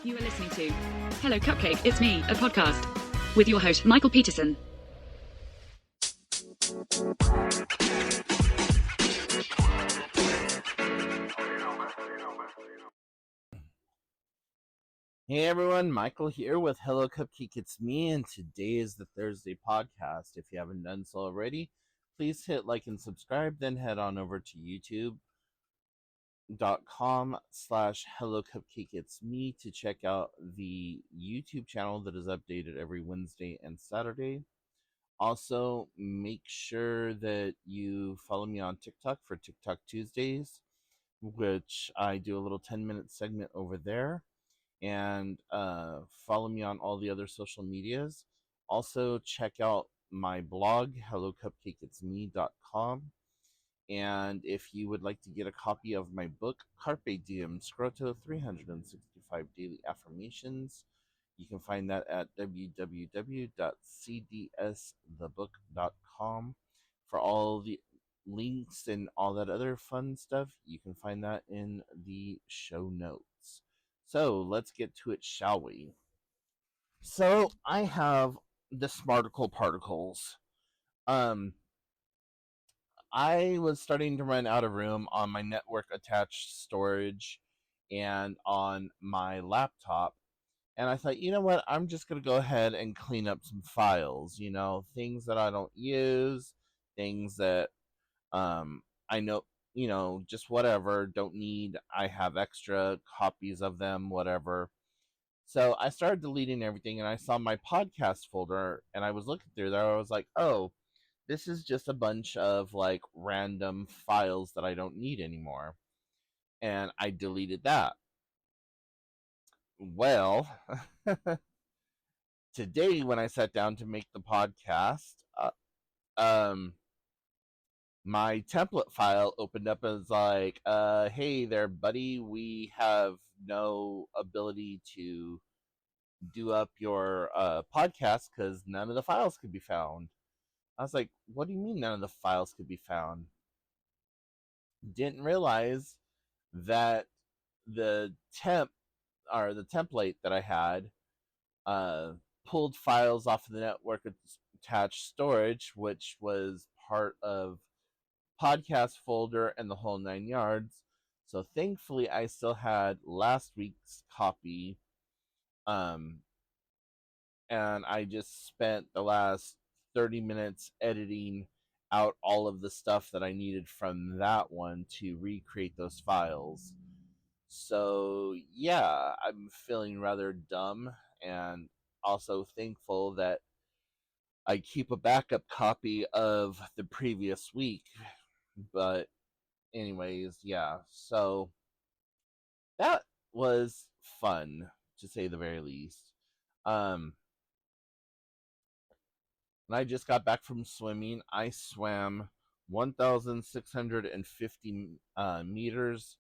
You are listening to Hello Cupcake, It's Me, a podcast with your host, Michael Peterson. Hey everyone, Michael here with Hello Cupcake, It's Me, and today is the Thursday podcast. If you haven't done so already, please hit like and subscribe, then head on over to youtube.com/hellocupcakeitsme to check out the YouTube channel that is updated every Wednesday and Saturday. Also, make sure that you follow me on TikTok for TikTok Tuesdays, which I do a little 10-minute segment over there, and follow me on all the other social medias. Also, check out my blog, hellocupcakeitsme.com. And if you would like to get a copy of my book, Carpe Diem Scroto 365 Daily Affirmations, you can find that at www.cdsthebook.com. For all the links and all that other fun stuff, you can find that in the show notes. So let's get to it, shall we? So I have the Smarticle particles. I was starting to run out of room on my network attached storage and on my laptop. And I thought, you know what? I'm just going to go ahead and clean up some files, things that I don't use, things that I know, just whatever, don't need. I have extra copies of them, whatever. So I started deleting everything and I saw my podcast folder and I was looking through there. I was like, oh, this is just a bunch of like random files that I don't need anymore. And I deleted that. Well, today when I sat down to make the podcast, my template file opened up as like, hey there, buddy, we have no ability to do up your podcast because none of the files could be found. I was like, what do you mean none of the files could be found? Didn't realize that the template that I had pulled files off of the network attached storage, which was part of podcast folder and the whole 9 yards. So thankfully I still had last week's copy, and I just spent the last 30 minutes editing out all of the stuff that I needed from that one to recreate those files. So yeah, I'm feeling rather dumb and also thankful that I keep a backup copy of the previous week. But anyways, yeah, so that was fun to say the very least. And I just got back from swimming. I swam 1,650 meters,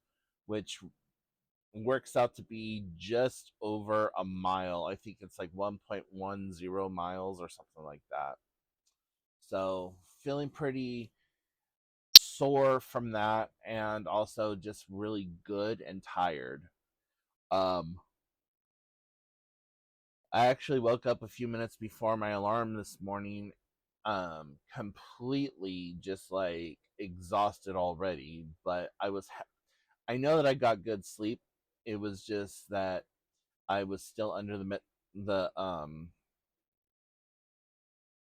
which works out to be just over a mile. I think it's like 1.10 miles or something like that. So feeling pretty sore from that and also just really good and tired. I actually woke up a few minutes before my alarm this morning, completely just like exhausted already, but I know that I got good sleep. It was just that I was still under the I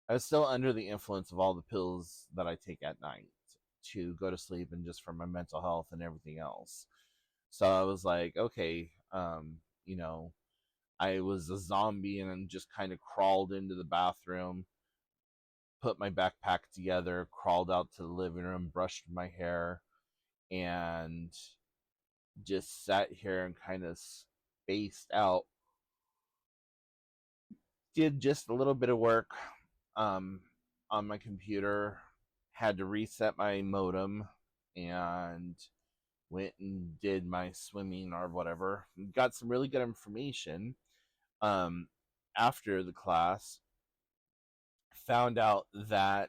was still under the influence of all the pills that I take at night to go to sleep and just for my mental health and everything else. So I was like, okay, I was a zombie and just kind of crawled into the bathroom, put my backpack together, crawled out to the living room, brushed my hair, and just sat here and kind of spaced out. Did just a little bit of work on my computer, had to reset my modem, and went and did my swimming or whatever. Got some really good information after the class. Found out that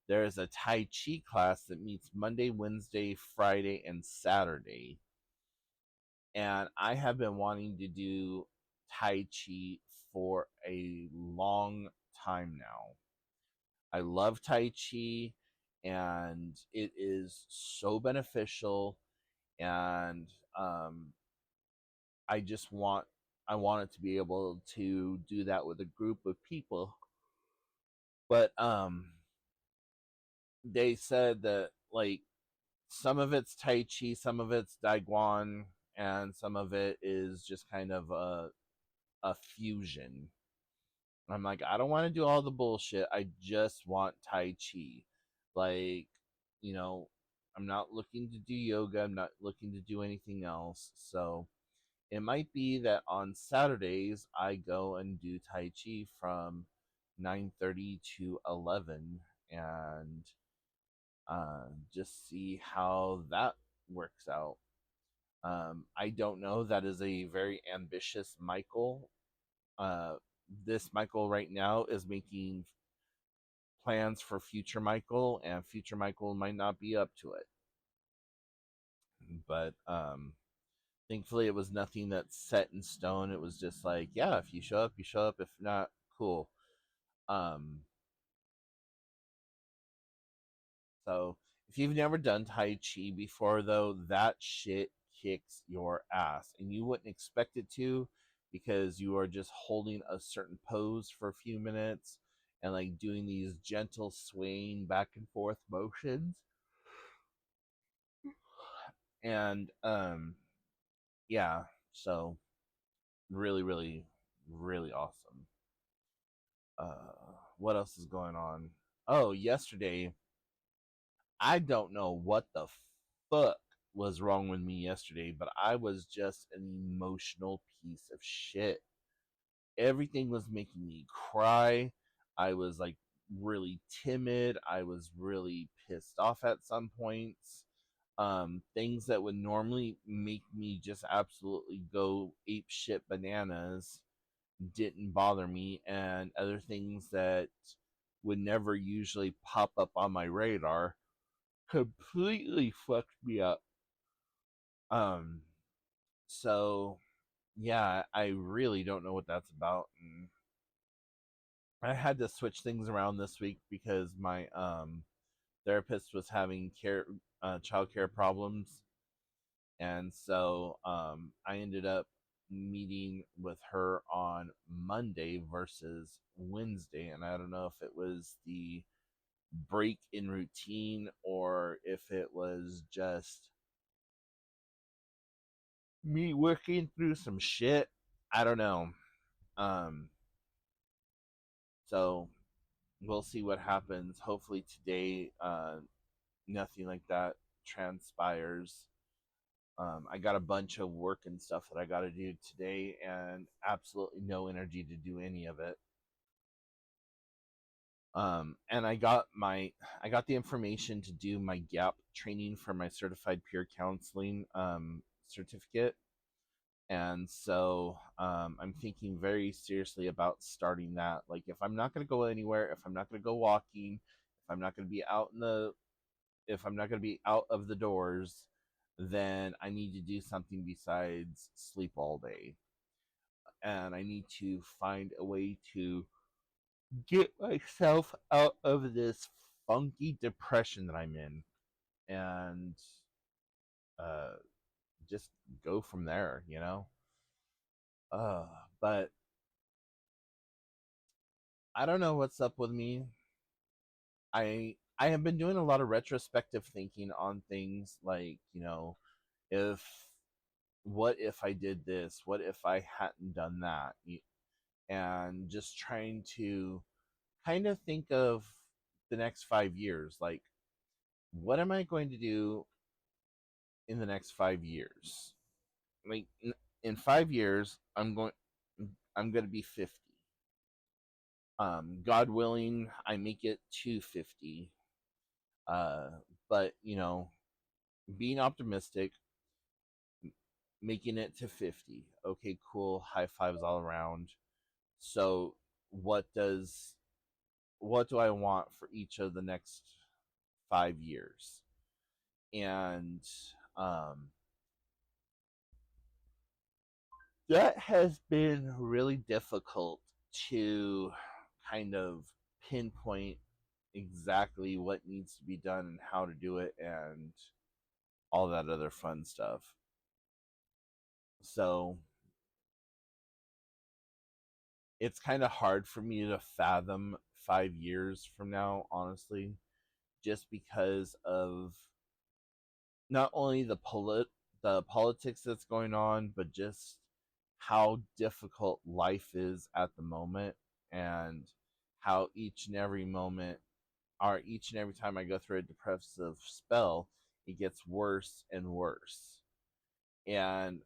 there's a Tai Chi class that meets Monday, Wednesday, Friday, and Saturday. And I have been wanting to do Tai Chi for a long time now. I love Tai Chi, and it is so beneficial. And um, I just want it to be able to do that with a group of people. But they said that like some of it's Tai Chi, some of it's Daiguan, and some of it is just kind of a fusion. I'm like, I don't want to do all the bullshit. I just want Tai Chi. Like, you know, I'm not looking to do yoga. I'm not looking to do anything else. So it might be that on Saturdays I go and do Tai Chi from 9:30 to 11 and just see how that works out. I don't know. That is a very ambitious Michael. Uh, this Michael right now is making plans for future Michael, and future Michael might not be up to it. But thankfully, it was nothing that's set in stone. It was just like, yeah, if you show up, you show up. If not, cool. Um, so if you've never done Tai Chi before, though, that shit kicks your ass, and you wouldn't expect it to because you are just holding a certain pose for a few minutes and like doing these gentle swaying back and forth motions. And yeah, so really, really, really awesome. What else is going on? Oh, yesterday, I don't know what the fuck was wrong with me yesterday, but I was just an emotional piece of shit. Everything was making me cry. I was like really timid. I was really pissed off at some points. Things that would normally make me just absolutely go ape shit bananas didn't bother me, and other things that would never usually pop up on my radar completely fucked me up. Um, so yeah, I really don't know what that's about. And I had to switch things around this week because my therapist was having child care problems, and so I ended up meeting with her on Monday versus Wednesday, and I don't know if it was the break in routine or if it was just me working through some shit. I don't know. Um, so we'll see what happens. Hopefully today, nothing like that transpires. I got a bunch of work and stuff that I got to do today, and absolutely no energy to do any of it. And I got the information to do my gap training for my certified peer counseling certificate, and so I'm thinking very seriously about starting that. Like, if I'm not going to go anywhere, if I'm not going to go walking, if I'm not going to be out in the if I'm not going to be out of the doors, then I need to do something besides sleep all day. And I need to find a way to get myself out of this funky depression that I'm in and uh, just go from there, you know? Uh, but I don't know what's up with me. I have been doing a lot of retrospective thinking on things like, if what if I did this? What if I hadn't done that? And just trying to kind of think of the next 5 years. Like, what am I going to do in the next 5 years? Like, in 5 years, I'm going to be 50. God willing, I make it to 50. Uh, but being optimistic, making it to 50. Okay, cool. High fives all around. So, what does what do I want for each of the next 5 years? And um, That has been really difficult to kind of pinpoint exactly what needs to be done and how to do it and all that other fun stuff. So it's kind of hard for me to fathom 5 years from now, honestly, just because of not only the politics that's going on, but just how difficult life is at the moment, and how each and every moment, or each and every time I go through a depressive spell, it gets worse and worse. And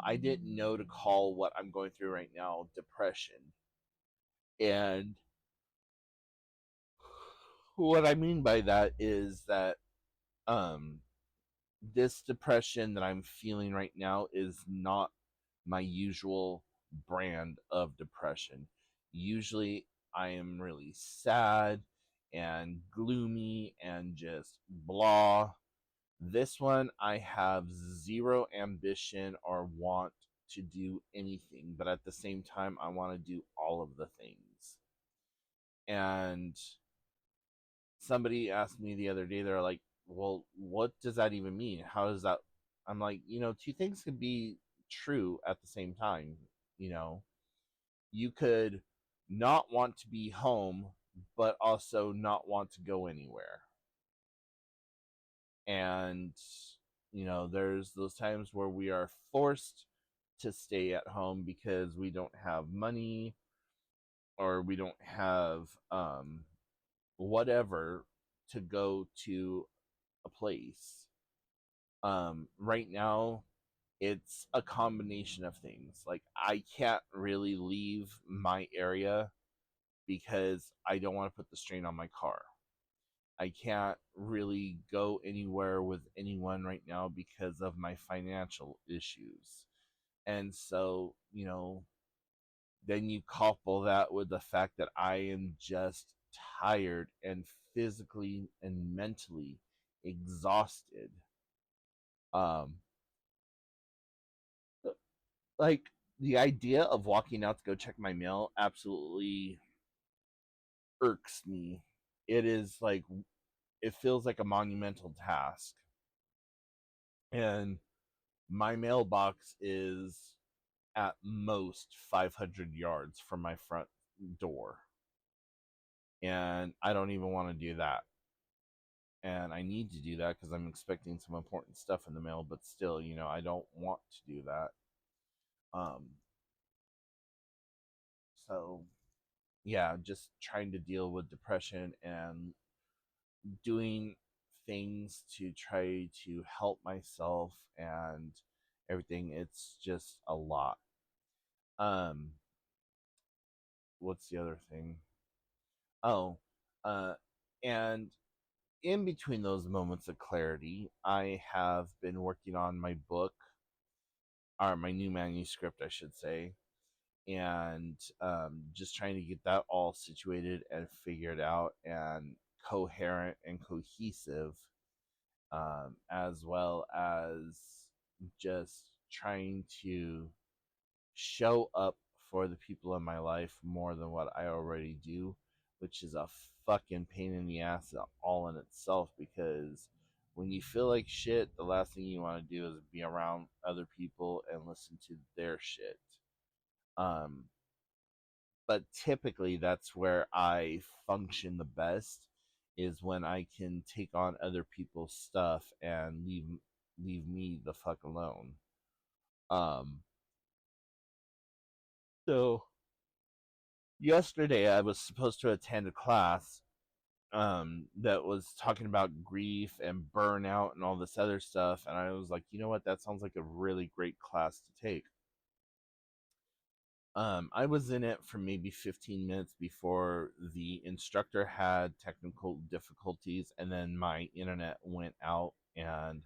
I didn't know to call what I'm going through right now depression. And what I mean by that is that um this depression that I'm feeling right now is not my usual brand of depression. Usually I am really sad and gloomy and just blah. This one, I have zero ambition or want to do anything, but at the same time, I want to do all of the things. And somebody asked me the other day, they're like, well, what does that even mean? How does that? I'm like, two things could be true at the same time. You know, you could not want to be home, but also not want to go anywhere. And, there's those times where we are forced to stay at home because we don't have money, or we don't have whatever to go to a place. Right now, it's a combination of things. Like, I can't really leave my area because I don't want to put the strain on my car. I can't really go anywhere with anyone right now because of my financial issues. And so, then you couple that with the fact that I am just tired and physically and mentally exhausted. Um, like, the idea of walking out to go check my mail absolutely irks me. It is like, it feels like a monumental task. And my mailbox is at most 500 yards from my front door. And I don't even want to do that. And I need to do that because I'm expecting some important stuff in the mail, but still, I don't want to do that. Um, so, yeah, just trying to deal with depression and doing things to try to help myself and everything. It's just a lot. Um, what's the other thing? Oh, uh, and in between those moments of clarity, I have been working on my book, or my new manuscript, I should say, and just trying to get that all situated and figured out and coherent and cohesive, as well as just trying to show up for the people in my life more than what I already do, which is a fucking pain in the ass all in itself, because when you feel like shit, the last thing you want to do is be around other people and listen to their shit. Um, but typically that's where I function the best, is when I can take on other people's stuff and leave me the fuck alone. Um, so yesterday I was supposed to attend a class that was talking about grief and burnout and all this other stuff, and I was like, you know what, that sounds like a really great class to take. I was in it for maybe 15 minutes before the instructor had technical difficulties, and then my internet went out, and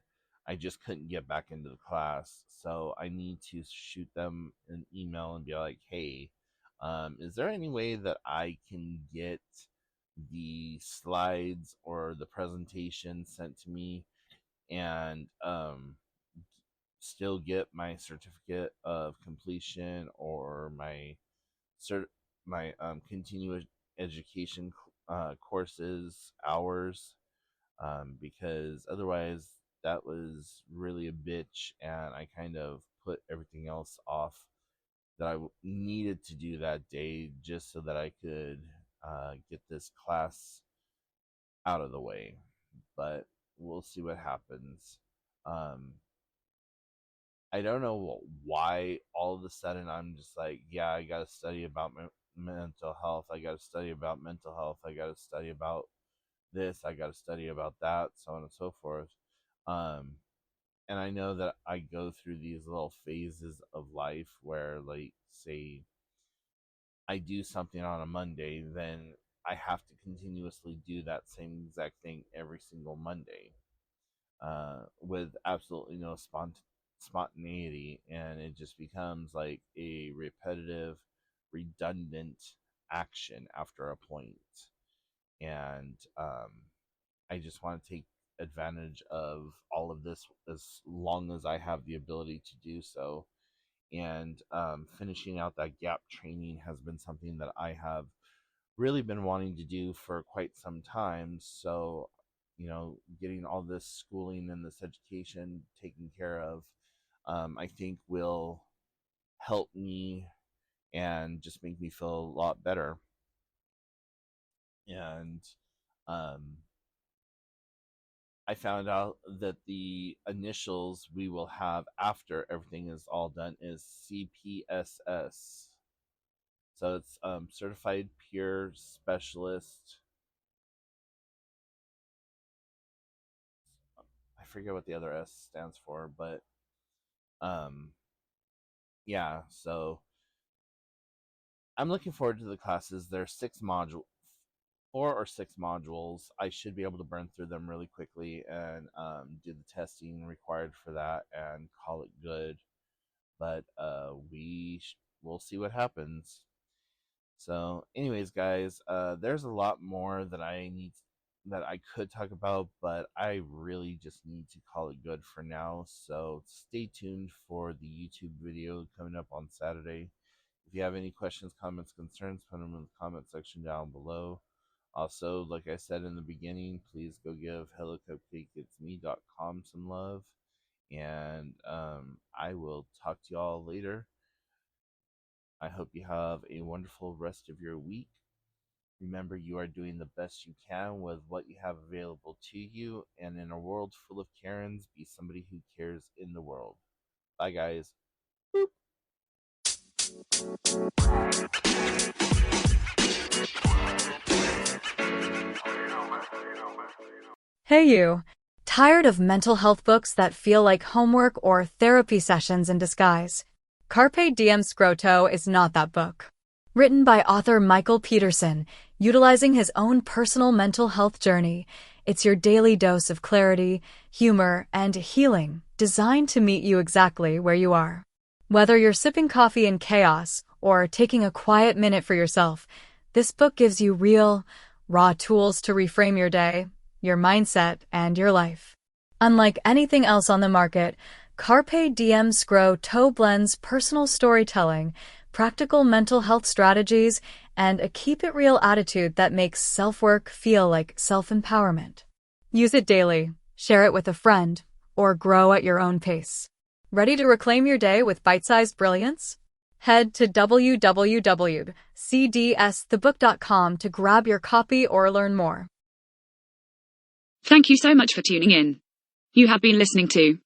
I just couldn't get back into the class. So I need to shoot them an email and be like, hey, is there any way that I can get the slides or the presentation sent to me, and still get my certificate of completion or my continuous education courses hours, because otherwise that was really a bitch, and I kind of put everything else off that I needed to do that day just so that I could get this class out of the way. But we'll see what happens. Um, I don't know why all of a sudden I'm just like, yeah, I got to study about mental health. I got to study about mental health. I got to study about this. I got to study about that, so on and so forth. Um, and I know that I go through these little phases of life where, like, say, I do something on a Monday, then I have to continuously do that same exact thing every single Monday, with absolutely no spontaneity, and it just becomes like a repetitive, redundant action after a point. And I just want to take advantage of all of this as long as I have the ability to do so. And finishing out that gap training has been something that I have really been wanting to do for quite some time. So, getting all this schooling and this education taken care of, I think will help me and just make me feel a lot better. And I found out that the initials we will have after everything is all done is CPSS. So it's Certified Peer Specialist. I forget what the other S stands for, but yeah, so I'm looking forward to the classes. There's 4 or 6 modules. I should be able to burn through them really quickly and do the testing required for that and call it good. But we'll see what happens. So, anyways, guys, there's a lot more that I could talk about, but I really just need to call it good for now. So stay tuned for the YouTube video coming up on Saturday. If you have any questions, comments, concerns, put them in the comment section down below. Also, like I said in the beginning, please go give hellocupcakeitsme.com some love. And I will talk to y'all later. I hope you have a wonderful rest of your week. Remember, you are doing the best you can with what you have available to you. And in a world full of Karens, be somebody who cares in the world. Bye, guys. Boop. Hey you! Tired of mental health books that feel like homework or therapy sessions in disguise? Carpe Diem Scroto is not that book. Written by author Michael Peterson, utilizing his own personal mental health journey, it's your daily dose of clarity, humor, and healing, designed to meet you exactly where you are. Whether you're sipping coffee in chaos or taking a quiet minute for yourself, this book gives you real, raw tools to reframe your day, your mindset, and your life. Unlike anything else on the market, Carpe Diem Scroto blends personal storytelling, practical mental health strategies, and a keep-it-real attitude that makes self-work feel like self-empowerment. Use it daily, share it with a friend, or grow at your own pace. Ready to reclaim your day with bite-sized brilliance? Head to www.cdsthebook.com to grab your copy or learn more. Thank you so much for tuning in. You have been listening to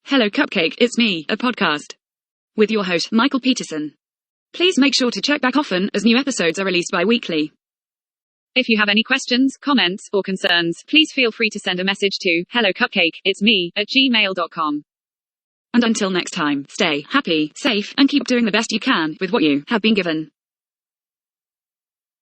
Hello Cupcake, It's Me, a podcast with your host, Michael Peterson. Please make sure to check back often as new episodes are released bi-weekly. If you have any questions, comments, or concerns, please feel free to send a message to hellocupcakeitsme@gmail.com. And until next time, stay happy, safe, and keep doing the best you can with what you have been given.